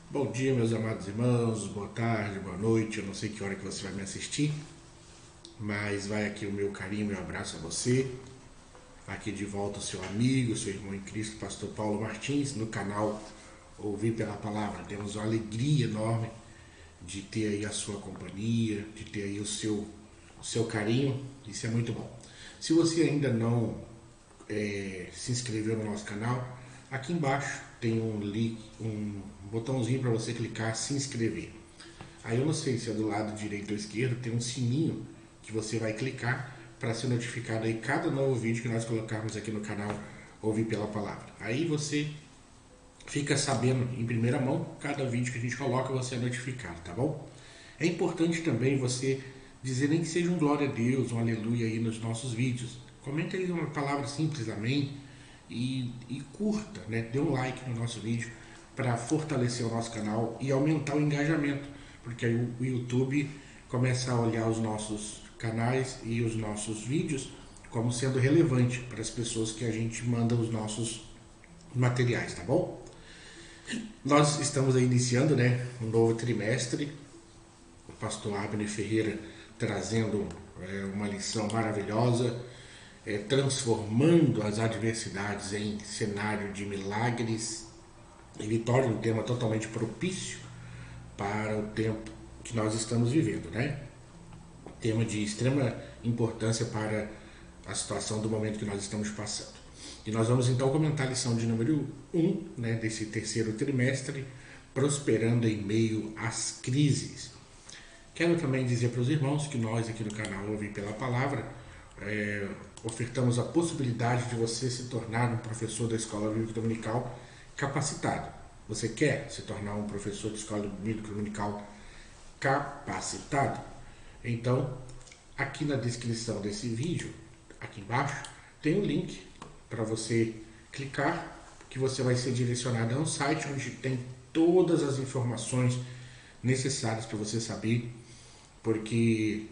Bom dia, meus amados irmãos, boa tarde, boa noite. Eu não sei que hora que você vai me assistir, mas vai aqui o meu carinho, meu abraço a você. Aqui de volta o seu amigo, seu irmão em Cristo, pastor Paulo Martins, no canal Ouvir pela Palavra. Temos uma alegria enorme de ter aí a sua companhia, de ter aí o seu carinho. Isso é muito bom. Se você ainda não se inscreveu no nosso canal, aqui embaixo tem um link, um botãozinho para você clicar se inscrever. Aí eu não sei se é do lado direito ou esquerdo, tem um sininho que você vai clicar para ser notificado aí cada novo vídeo que nós colocarmos aqui no canal Ouvir pela Palavra. Aí você fica sabendo em primeira mão, cada vídeo que a gente coloca você é notificado, tá bom? É importante também você dizer nem que seja um glória a Deus, um aleluia aí nos nossos vídeos. Comenta aí uma palavra simples, amém, e curta, né? Dê um like no nosso vídeo para fortalecer o nosso canal e aumentar o engajamento, porque aí o YouTube começa a olhar os nossos canais e os nossos vídeos como sendo relevante para as pessoas que a gente manda os nossos materiais, tá bom? Nós estamos aí iniciando, né, um novo trimestre. O pastor Abner Ferreira trazendo uma lição maravilhosa, transformando as adversidades em cenário de milagres e vitória, um tema totalmente propício para o tempo que nós estamos vivendo, né? Tema de extrema importância para a situação do momento que nós estamos passando. E nós vamos então comentar a lição de número 1, né, desse terceiro trimestre, prosperando em meio às crises. Quero também dizer para os irmãos que nós aqui no canal Ouvir pela Palavra ofertamos a possibilidade de você se tornar um professor da Escola Bíblica Dominical capacitado. Você quer se tornar um professor de Escola Bíblica Dominical capacitado? Então, aqui na descrição desse vídeo, aqui embaixo, tem um link para você clicar, que você vai ser direcionado a um site onde tem todas as informações necessárias para você saber, porque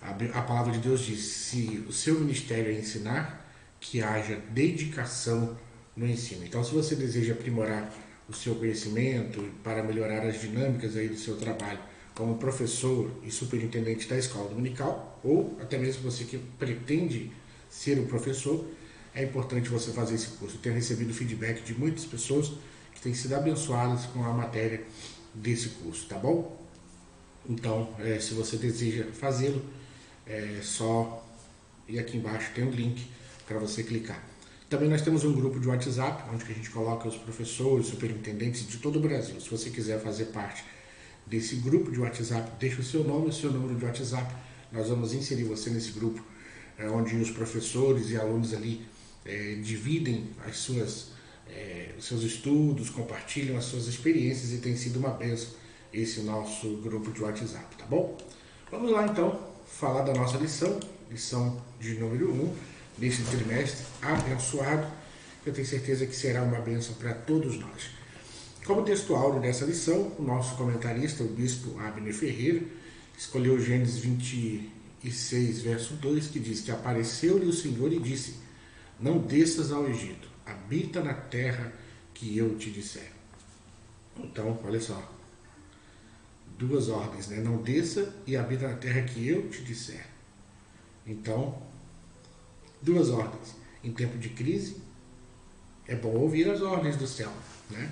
a palavra de Deus diz: se o seu ministério é ensinar, que haja dedicação no ensino. Então, se você deseja aprimorar o seu conhecimento para melhorar as dinâmicas aí do seu trabalho como professor e superintendente da escola dominical, ou até mesmo você que pretende ser um professor, é importante você fazer esse curso. Eu tenho recebido feedback de muitas pessoas que têm sido abençoadas com a matéria desse curso, tá bom? Então, se você deseja fazê-lo, é só ir aqui embaixo, tem um link para você clicar. Também nós temos um grupo de WhatsApp, onde a gente coloca os professores, superintendentes de todo o Brasil. Se você quiser fazer parte desse grupo de WhatsApp, deixa o seu nome e o seu número de WhatsApp. Nós vamos inserir você nesse grupo, onde os professores e alunos ali dividem os seus estudos, compartilham as suas experiências, e tem sido uma bênção esse nosso grupo de WhatsApp, tá bom? Vamos lá então falar da nossa lição de número 1 desse trimestre abençoado. Eu tenho certeza que será uma bênção para todos nós. Como texto áureo dessa lição, o nosso comentarista, o bispo Abner Ferreira, escolheu Gênesis 26, verso 2, que diz que apareceu-lhe o Senhor e disse: não desças ao Egito, habita na terra que eu te disser. Então, olha só, duas ordens, né? Não desça e habita na terra que eu te disser. Então, duas ordens. Em tempo de crise, é bom ouvir as ordens do céu, né?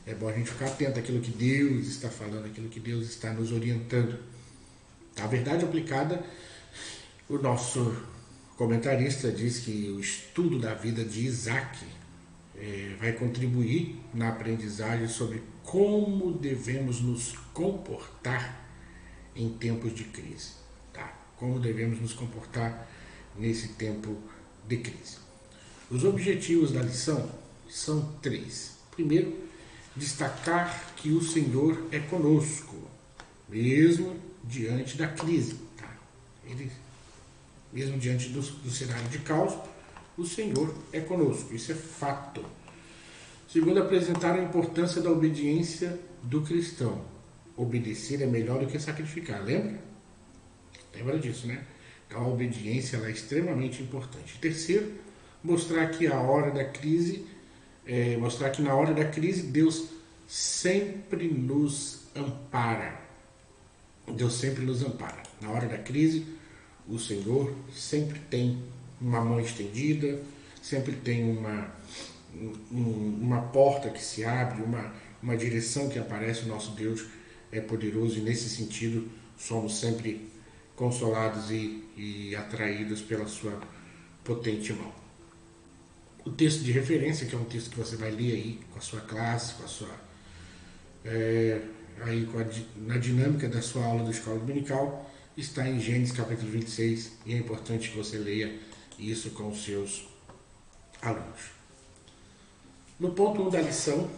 É bom a gente ficar atento àquilo que Deus está falando, àquilo que Deus está nos orientando. A verdade aplicada, o nosso comentarista diz que o estudo da vida de Isaac vai contribuir na aprendizagem sobre como devemos nos comportar em tempos de crise. Tá? Como devemos nos comportar nesse tempo de crise. Os objetivos da lição são 3. Primeiro, destacar que o Senhor é conosco, mesmo diante da crise. Tá? Mesmo diante do cenário de caos, o Senhor é conosco. Isso é fato. Segundo, apresentar a importância da obediência do cristão. Obedecer é melhor do que sacrificar, lembra? Lembra disso, né? Então a obediência ela é extremamente importante. Terceiro, mostrar que na hora da crise Deus sempre nos ampara. Deus sempre nos ampara. Na hora da crise, o Senhor sempre tem uma mão estendida, sempre tem uma porta que se abre, uma direção que aparece. O nosso Deus é poderoso e, nesse sentido, somos sempre consolados e atraídos pela sua potente mão. O texto de referência, que é um texto que você vai ler aí com a sua classe, com a sua na dinâmica da sua aula da escola dominical, está em Gênesis capítulo 26, e é importante que você leia isso com os seus alunos. No ponto 1 da lição,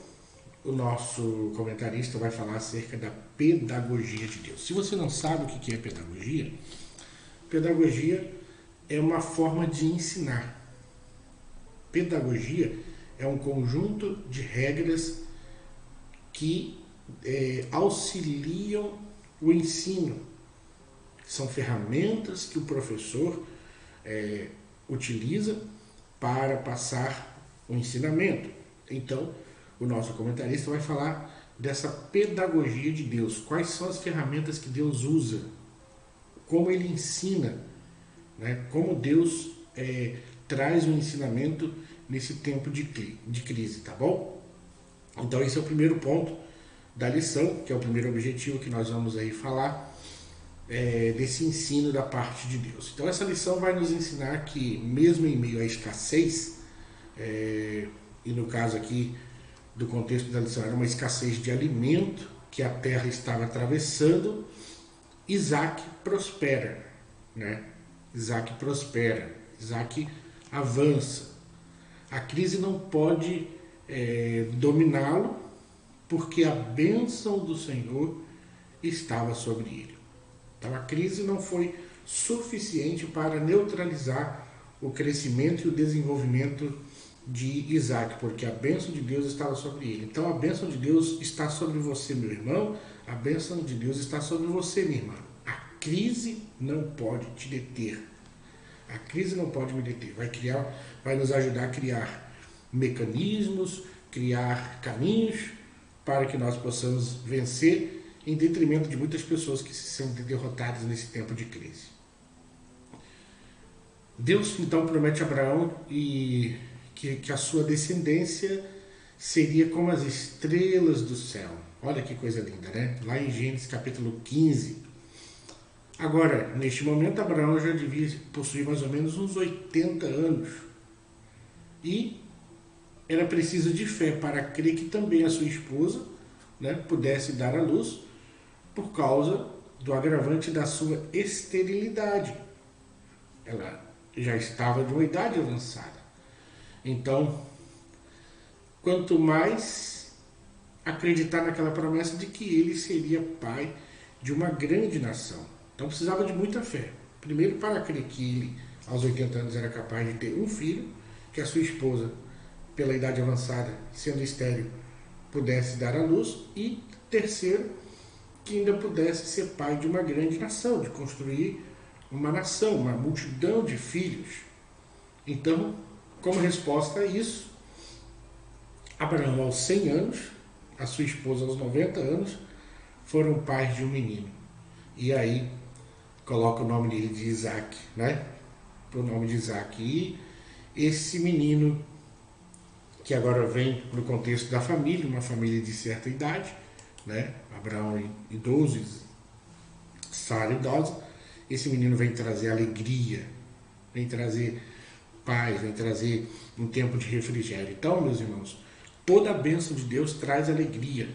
o nosso comentarista vai falar acerca da pedagogia de Deus. Se você não sabe o que é pedagogia, pedagogia é uma forma de ensinar. Pedagogia é um conjunto de regras que auxiliam o ensino. São ferramentas que o professor utiliza para passar o ensinamento. Então, o nosso comentarista vai falar dessa pedagogia de Deus. Quais são as ferramentas que Deus usa? Como Ele ensina, né? Como Deus traz o ensinamento nesse tempo de crise, tá bom? Então, esse é o primeiro ponto da lição, que é o primeiro objetivo que nós vamos aí falar desse ensino da parte de Deus. Então, essa lição vai nos ensinar que, mesmo em meio à escassez, e no caso aqui do contexto da lição, era uma escassez de alimento que a terra estava atravessando, Isaac prospera, né? Isaac prospera, Isaac avança. A crise não pode dominá-lo, porque a bênção do Senhor estava sobre ele. Então a crise não foi suficiente para neutralizar o crescimento e o desenvolvimento de Isaac, porque a bênção de Deus estava sobre ele. Então a bênção de Deus está sobre você, meu irmão, a bênção de Deus está sobre você, minha irmã. A crise não pode te deter. A crise não pode me deter. Vai nos ajudar a criar mecanismos, criar caminhos para que nós possamos vencer, em detrimento de muitas pessoas que se sentem derrotadas nesse tempo de crise. Deus então promete a Abraão que a sua descendência seria como as estrelas do céu. Olha que coisa linda, né? Lá em Gênesis capítulo 15. Agora, neste momento, Abraão já devia possuir mais ou menos uns 80 anos. E era preciso de fé para crer que também a sua esposa, né, pudesse dar à luz, por causa do agravante da sua esterilidade. Ela já estava de uma idade avançada. Então, quanto mais acreditar naquela promessa de que ele seria pai de uma grande nação. Então precisava de muita fé. Primeiro, para crer que ele, aos 80 anos, era capaz de ter um filho, que a sua esposa, pela idade avançada, sendo estéril, pudesse dar à luz. E terceiro, que ainda pudesse ser pai de uma grande nação, de construir uma nação, uma multidão de filhos. Então, como resposta a isso, Abraão, aos 100 anos, a sua esposa, aos 90 anos, foram pais de um menino. E aí, coloca o nome dele de Isaac, né? O nome de Isaac. E esse menino, que agora vem no contexto da família, uma família de certa idade, né? Abraão idoso, Sara idosa, esse menino vem trazer alegria, vem trazer paz, vem trazer um tempo de refrigério. Então, meus irmãos, toda a bênção de Deus traz alegria.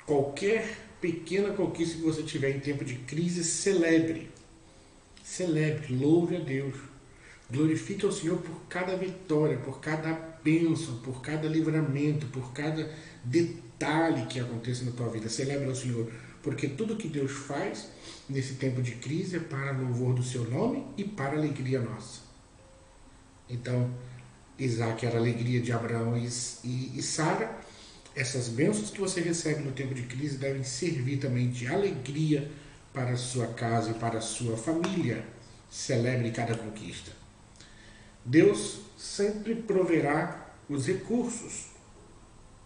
Qualquer pequena conquista que você tiver em tempo de crise, celebre. Celebre, louve a Deus. Glorifique ao Senhor por cada vitória, por cada bênção, por cada livramento, por cada detalhe que aconteça na tua vida. Celebre ao Senhor, porque tudo que Deus faz nesse tempo de crise é para louvor do seu nome e para alegria nossa. Então, Isaac era a alegria de Abraão e Sara. Essas bênçãos que você recebe no tempo de crise devem servir também de alegria para a sua casa e para a sua família. Celebre cada conquista. Deus sempre proverá os recursos.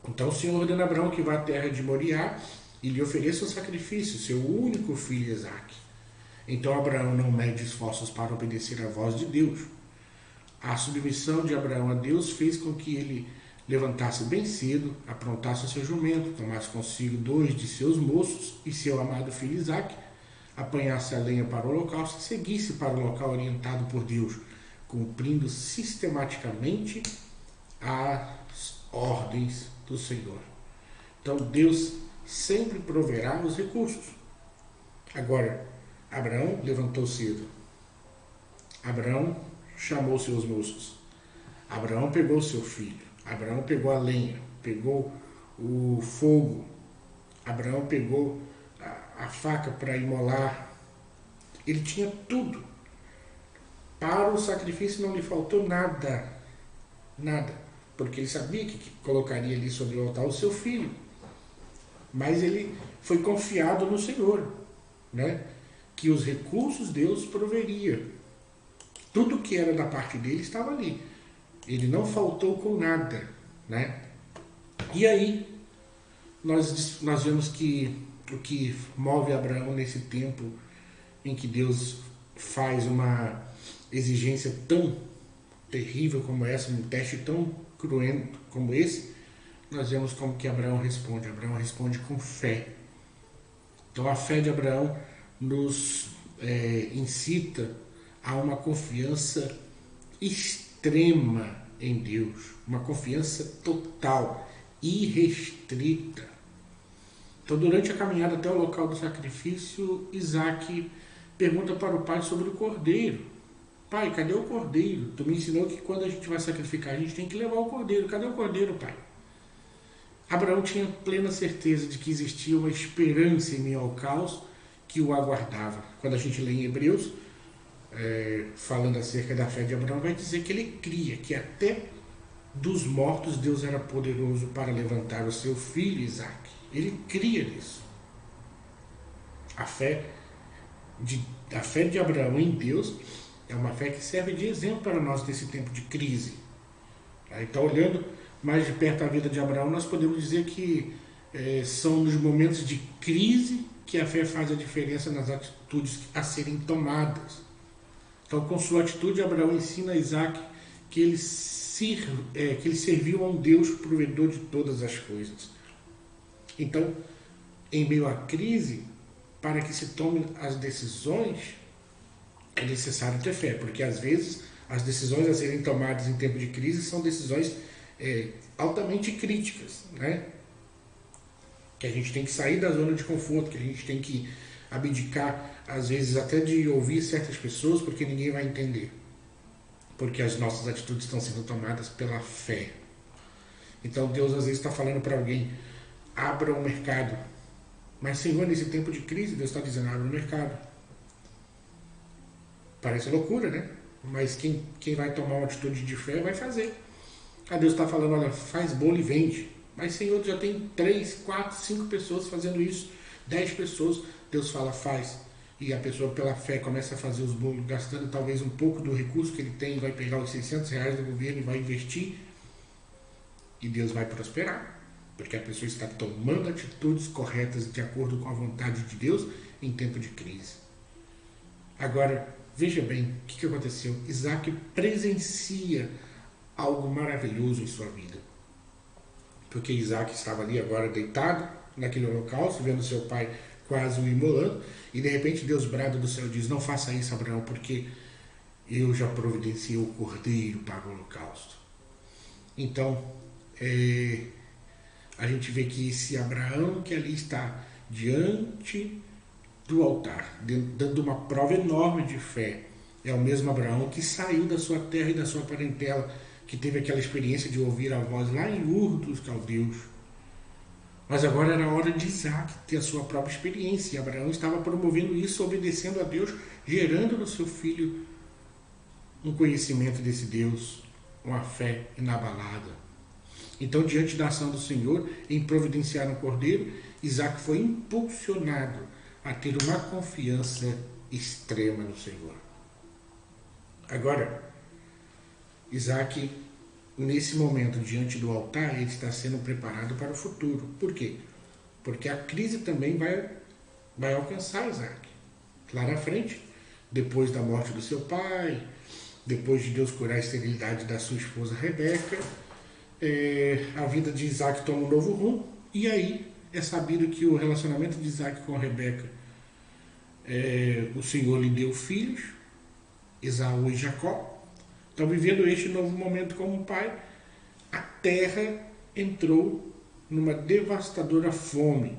Então o Senhor ordena a Abraão que vá à terra de Moriá e lhe ofereça o sacrifício, seu único filho Isaque. Então Abraão não mede esforços para obedecer à voz de Deus. A submissão de Abraão a Deus fez com que ele levantasse bem cedo, aprontasse o seu jumento, tomasse consigo 2 de seus moços e seu amado filho Isaque, apanhasse a lenha para o holocausto e seguisse para o local orientado por Deus, cumprindo sistematicamente as ordens do Senhor. Então Deus sempre proverá os recursos. Agora, Abraão levantou cedo. Abraão chamou seus moços. Abraão pegou seu filho. Abraão pegou a lenha, pegou o fogo. Abraão pegou a faca para imolar. Ele tinha tudo. Para o sacrifício não lhe faltou nada. Nada. Porque ele sabia que colocaria ali sobre o altar o seu filho. Mas ele foi confiado no Senhor, né? Que os recursos Deus proveria. Tudo que era da parte dele estava ali. Ele não faltou com nada, né? E aí, nós vemos que o que move Abraão nesse tempo em que Deus faz uma exigência tão terrível como essa, um teste tão cruento como esse, nós vemos como que Abraão responde. Abraão responde com fé. Então a fé de Abraão nos incita a uma confiança extrema em Deus, uma confiança total, irrestrita. Então, durante a caminhada até o local do sacrifício, Isaque pergunta para o pai sobre o cordeiro. Pai, cadê o cordeiro? Tu me ensinou que quando a gente vai sacrificar, a gente tem que levar o cordeiro. Cadê o cordeiro, pai? Abraão tinha plena certeza de que existia uma esperança em meio ao caos que o aguardava. Quando a gente lê em Hebreus, falando acerca da fé de Abraão, vai dizer que ele cria que até dos mortos Deus era poderoso para levantar o seu filho Isaque. Ele cria nisso. A fé de Abraão em Deus é uma fé que serve de exemplo para nós nesse tempo de crise. Então, olhando mais de perto a vida de Abraão, nós podemos dizer que são nos momentos de crise que a fé faz a diferença nas atitudes a serem tomadas. Então, com sua atitude, Abraão ensina a Isaque que ele serviu a um Deus provedor de todas as coisas. Então, em meio à crise, para que se tomem as decisões, é necessário ter fé, porque às vezes as decisões a serem tomadas em tempo de crise são decisões altamente críticas, né? Que a gente tem que sair da zona de conforto, que a gente tem que abdicar, às vezes, até de ouvir certas pessoas, porque ninguém vai entender. Porque as nossas atitudes estão sendo tomadas pela fé. Então Deus às vezes está falando para alguém, abra o mercado. Mas, Senhor, nesse tempo de crise, Deus está dizendo, abra o mercado. Parece loucura, né? Mas quem vai tomar uma atitude de fé vai fazer. Aí Deus está falando, olha, faz bolo e vende. Mas, Senhor, já tem 3, 4, 5 pessoas fazendo isso, 10 pessoas. Deus fala, faz. E a pessoa, pela fé, começa a fazer os bolos, gastando talvez um pouco do recurso que ele tem, vai pegar os R$600 do governo e vai investir. E Deus vai prosperar. Porque a pessoa está tomando atitudes corretas de acordo com a vontade de Deus em tempo de crise. Agora, veja bem o que aconteceu. Isaque presencia algo maravilhoso em sua vida. Porque Isaque estava ali agora deitado naquele holocausto, vendo seu pai quase o imolando, e de repente Deus brada do céu e diz, não faça isso, Abraão, porque eu já providenciei o cordeiro para o holocausto. Então, a gente vê que esse Abraão que ali está diante do altar, dando uma prova enorme de fé, é o mesmo Abraão que saiu da sua terra e da sua parentela, que teve aquela experiência de ouvir a voz lá em Ur dos Caldeus. Mas agora era a hora de Isaque ter a sua própria experiência, e Abraão estava promovendo isso, obedecendo a Deus, gerando no seu filho um conhecimento desse Deus, uma fé inabalada. Então, diante da ação do Senhor em providenciar um cordeiro, Isaque foi impulsionado a ter uma confiança extrema no Senhor. Agora, Isaque nesse momento, diante do altar, ele está sendo preparado para o futuro. Por quê? Porque a crise também vai alcançar Isaac. Lá na frente, depois da morte do seu pai, depois de Deus curar a esterilidade da sua esposa Rebeca, a vida de Isaac toma um novo rumo. E aí é sabido que o relacionamento de Isaac com Rebeca, o Senhor lhe deu filhos, Esaú e Jacó. Então, vivendo este novo momento como pai, a terra entrou numa devastadora fome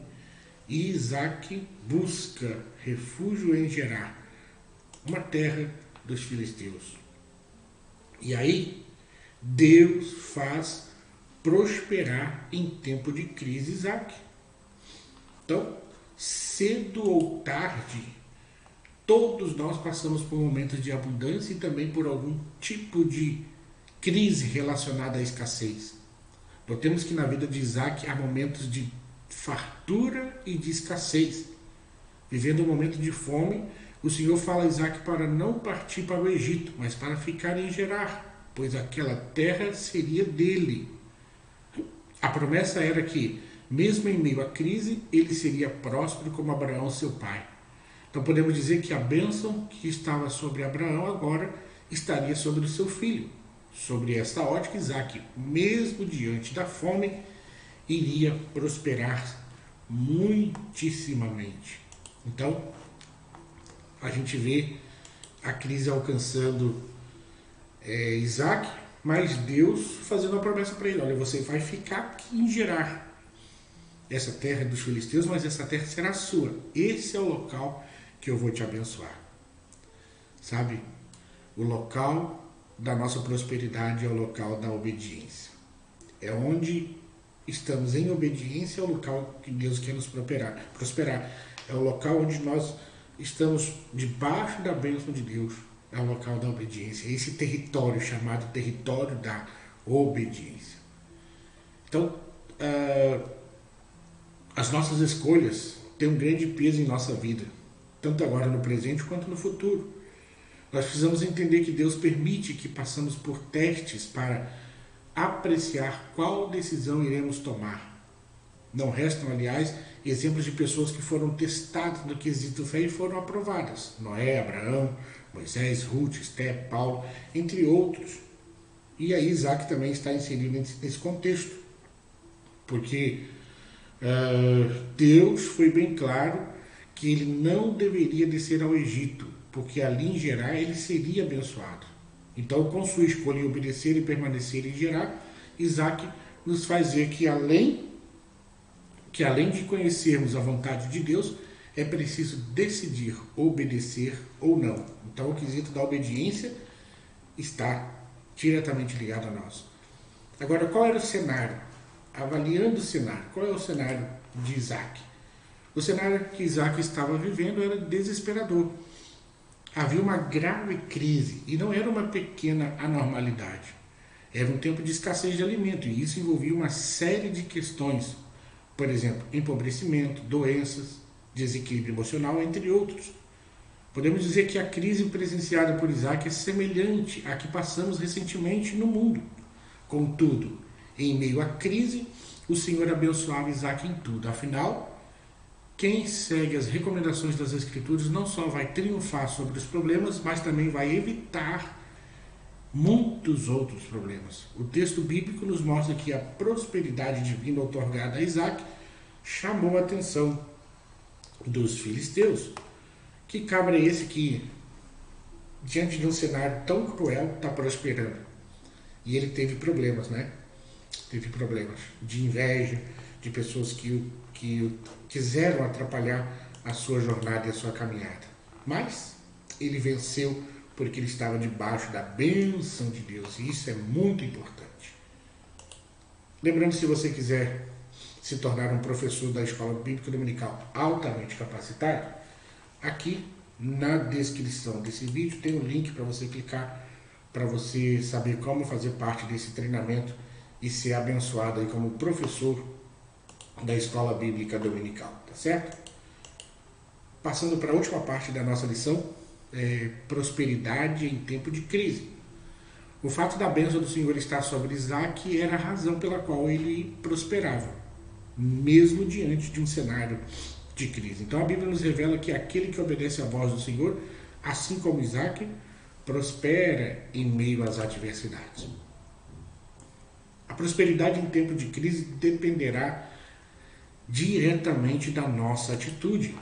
e Isaac busca refúgio em Gerar, uma terra dos filisteus. E aí Deus faz prosperar em tempo de crise Isaac. Então, cedo ou tarde, todos nós passamos por momentos de abundância e também por algum tipo de crise relacionada à escassez. Notemos que na vida de Isaac há momentos de fartura e de escassez. Vivendo um momento de fome, o Senhor fala a Isaac para não partir para o Egito, mas para ficar em Gerar, pois aquela terra seria dele. A promessa era que, mesmo em meio à crise, ele seria próspero como Abraão, seu pai. Então podemos dizer que a bênção que estava sobre Abraão agora estaria sobre o seu filho. Sobre esta ótica, Isaac, mesmo diante da fome, iria prosperar muitissimamente. Então, a gente vê a crise alcançando Isaac, mas Deus fazendo a promessa para ele: olha, você vai ficar aqui em Gerar. Essa terra é dos filisteus, mas essa terra será sua. Esse é o local que eu vou te abençoar. Sabe? O local da nossa prosperidade é o local da obediência. É onde estamos em obediência, é o local que Deus quer nos prosperar. É o local onde nós estamos debaixo da bênção de Deus. É o local da obediência. É esse território chamado território da obediência. Então, as nossas escolhas têm um grande peso em nossa vida, tanto agora no presente quanto no futuro. Nós precisamos entender que Deus permite que passamos por testes para apreciar qual decisão iremos tomar. Não restam, aliás, exemplos de pessoas que foram testadas no quesito fé e foram aprovadas. Noé, Abraão, Moisés, Ruth, Esté, Paulo, entre outros. E aí Isaac também está inserido nesse contexto. Porque Deus foi bem claro que ele não deveria descer ao Egito, porque ali em Gerar ele seria abençoado. Então, com sua escolha em obedecer e permanecer em Gerar, Isaac nos faz ver que além de conhecermos a vontade de Deus, é preciso decidir obedecer ou não. Então, o quesito da obediência está diretamente ligado a nós. Agora, qual era o cenário? Avaliando o cenário, qual é o cenário de Isaac? O cenário que Isaac estava vivendo era desesperador. Havia uma grave crise e não era uma pequena anormalidade. Era um tempo de escassez de alimento e isso envolvia uma série de questões. Por exemplo, empobrecimento, doenças, desequilíbrio emocional, entre outros. Podemos dizer que a crise presenciada por Isaac é semelhante à que passamos recentemente no mundo. Contudo, em meio à crise, o Senhor abençoava Isaac em tudo. Afinal, quem segue as recomendações das Escrituras não só vai triunfar sobre os problemas, mas também vai evitar muitos outros problemas. O texto bíblico nos mostra que a prosperidade divina outorgada a Isaac chamou a atenção dos filisteus. Que cabra é esse que, diante de um cenário tão cruel, está prosperando? E ele teve problemas, né? Teve problemas de inveja, de pessoas que quiseram atrapalhar a sua jornada e a sua caminhada. Mas ele venceu porque ele estava debaixo da bênção de Deus. E isso é muito importante. Lembrando, se você quiser se tornar um professor da Escola Bíblica Dominical altamente capacitado, aqui na descrição desse vídeo tem um link para você clicar, para você saber como fazer parte desse treinamento e ser abençoado aí como professor da Escola Bíblica Dominical, tá certo? Passando para a última parte da nossa lição, prosperidade em tempo de crise. O fato da bênção do Senhor estar sobre Isaac era a razão pela qual ele prosperava, mesmo diante de um cenário de crise. Então a Bíblia nos revela que aquele que obedece à voz do Senhor, assim como Isaac, prospera em meio às adversidades. A prosperidade em tempo de crise dependerá diretamente da nossa atitude.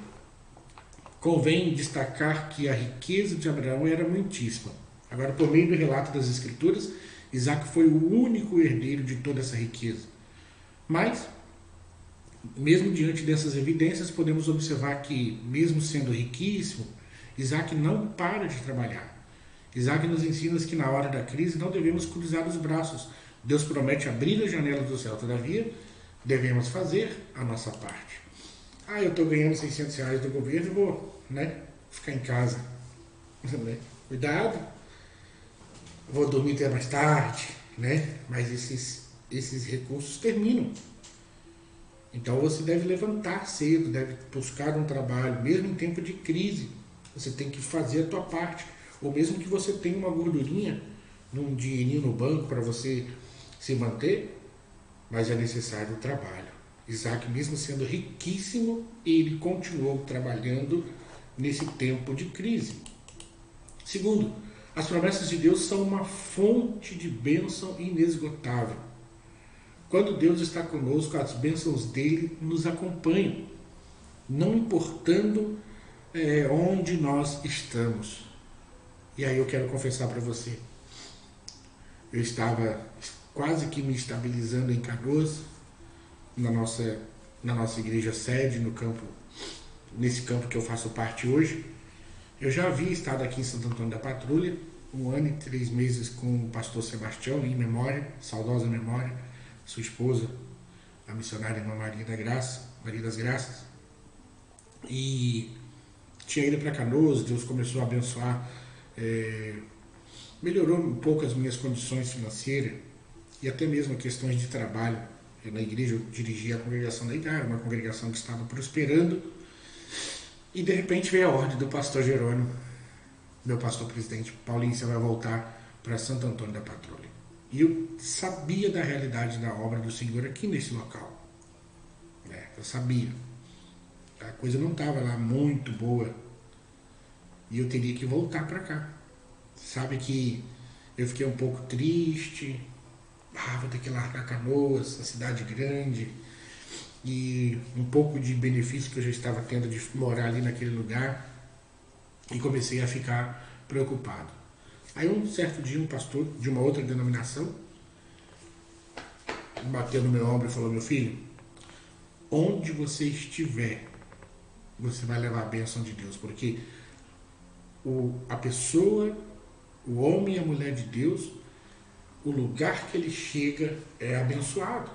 Convém destacar que a riqueza de Abraão era muitíssima. Agora, por meio do relato das Escrituras, Isaac foi o único herdeiro de toda essa riqueza. Mas, mesmo diante dessas evidências, podemos observar que, mesmo sendo riquíssimo, Isaac não para de trabalhar. Isaac nos ensina que na hora da crise não devemos cruzar os braços. Deus promete abrir as janelas do céu, todavia, devemos fazer a nossa parte. Eu estou ganhando R$600 do governo, vou ficar em casa. Cuidado, vou dormir até mais tarde, mas esses recursos terminam. Então você deve levantar cedo, deve buscar um trabalho, mesmo em tempo de crise. Você tem que fazer a tua parte. Ou mesmo que você tenha uma gordurinha, um dinheirinho no banco para você se manter, mas é necessário o trabalho. Isaac, mesmo sendo riquíssimo, ele continuou trabalhando nesse tempo de crise. Segundo, as promessas de Deus são uma fonte de bênção inesgotável. Quando Deus está conosco, as bênçãos dele nos acompanham, não importando onde nós estamos. E aí eu quero confessar para você, eu estava quase que me estabilizando em Canoas, na nossa igreja sede, nesse campo que eu faço parte hoje. Eu já havia estado aqui em Santo Antônio da Patrulha, 1 ano e 3 meses com o pastor Sebastião, em memória, saudosa memória, sua esposa, a missionária irmã Maria das Graças. E tinha ido para Canoas, Deus começou a abençoar, melhorou um pouco as minhas condições financeiras e até mesmo questões de trabalho. Na igreja eu dirigia a congregação da Igara, uma congregação que estava prosperando, e de repente veio a ordem do pastor Jerônimo, meu pastor presidente: Paulinho, você vai voltar para Santo Antônio da Patrulha. E eu sabia da realidade da obra do Senhor aqui nesse local. Eu sabia. A coisa não estava lá muito boa e eu teria que voltar para cá. Sabe que eu fiquei um pouco triste. Vou ter que largar Canoas, a cidade grande, e um pouco de benefício que eu já estava tendo de morar ali naquele lugar, e comecei a ficar preocupado. Aí um certo dia um pastor de uma outra denominação bateu no meu ombro e falou: meu filho, onde você estiver, você vai levar a bênção de Deus, porque a pessoa, o homem e a mulher de Deus, o lugar que ele chega é abençoado.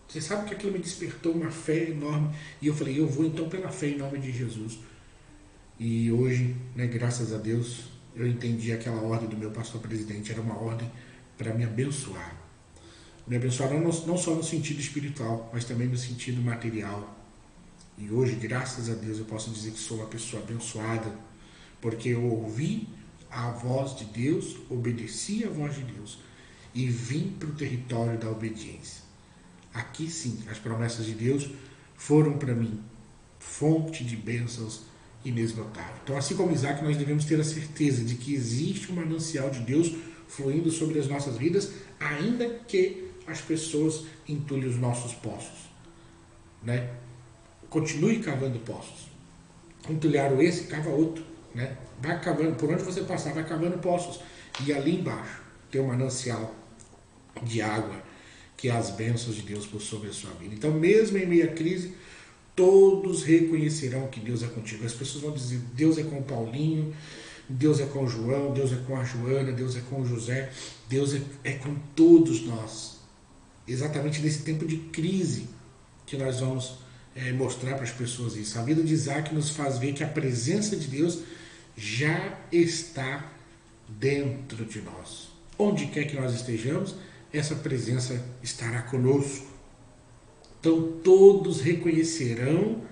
Você sabe que aquilo me despertou uma fé enorme. E eu falei: eu vou então pela fé em nome de Jesus. E hoje, graças a Deus, eu entendi aquela ordem do meu pastor presidente. Era uma ordem para me abençoar. Me abençoar não só no sentido espiritual, mas também no sentido material. E hoje, graças a Deus, eu posso dizer que sou uma pessoa abençoada, porque eu ouvi a voz de Deus, obedeci a voz de Deus e vim para o território da obediência. Aqui sim, as promessas de Deus foram para mim fonte de bênçãos inesgotável. Então, assim como Isaac, nós devemos ter a certeza de que existe um manancial de Deus fluindo sobre as nossas vidas, ainda que as pessoas entulhem os nossos poços. Continue cavando poços. Entulharam esse, cava outro. Vai cavando, por onde você passar, vai cavando poços. E ali embaixo tem um manancial de água, que é as bênçãos de Deus por sobre a sua vida. Então, mesmo em meio à crise, todos reconhecerão que Deus é contigo. As pessoas vão dizer: Deus é com o Paulinho, Deus é com o João, Deus é com a Joana, Deus é com o José, Deus é com todos nós. Exatamente nesse tempo de crise que nós vamos mostrar para as pessoas isso. A vida de Isaac nos faz ver que a presença de Deus já está dentro de nós. Onde quer que nós estejamos, essa presença estará conosco. Então todos reconhecerão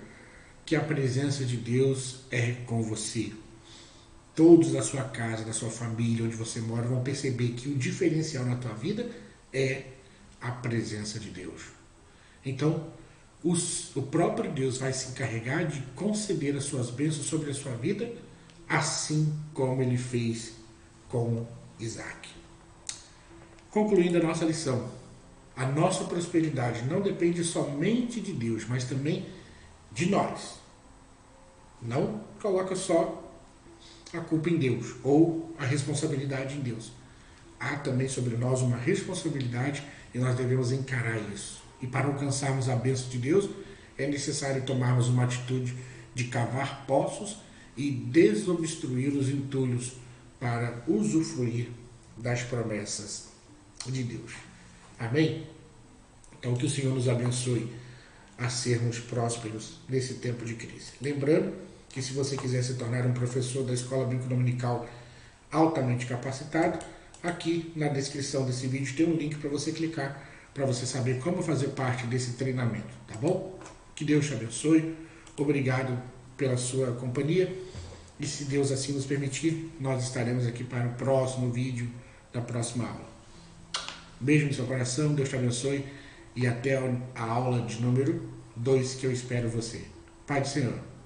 que a presença de Deus é com você. todos da sua casa, da sua família, onde você mora, vão perceber que o diferencial na tua vida é a presença de Deus. Então, o próprio Deus vai se encarregar de conceder as suas bênçãos sobre a sua vida, assim como ele fez com Isaac. Concluindo a nossa lição, a nossa prosperidade não depende somente de Deus, mas também de nós. Não coloca só a culpa em Deus ou a responsabilidade em Deus. Há também sobre nós uma responsabilidade e nós devemos encarar isso. E para alcançarmos a bênção de Deus, é necessário tomarmos uma atitude de cavar poços e desobstruir os entulhos para usufruir das promessas de Deus. Amém? Então que o Senhor nos abençoe a sermos prósperos nesse tempo de crise. Lembrando que se você quiser se tornar um professor da Escola Bíblica Dominical altamente capacitado, aqui na descrição desse vídeo tem um link para você clicar, para você saber como fazer parte desse treinamento, tá bom? Que Deus te abençoe, obrigado pela sua companhia, e se Deus assim nos permitir, nós estaremos aqui para o próximo vídeo da próxima aula. Beijo no seu coração, Deus te abençoe, e até a aula de número 2 que eu espero você. Pai do Senhor.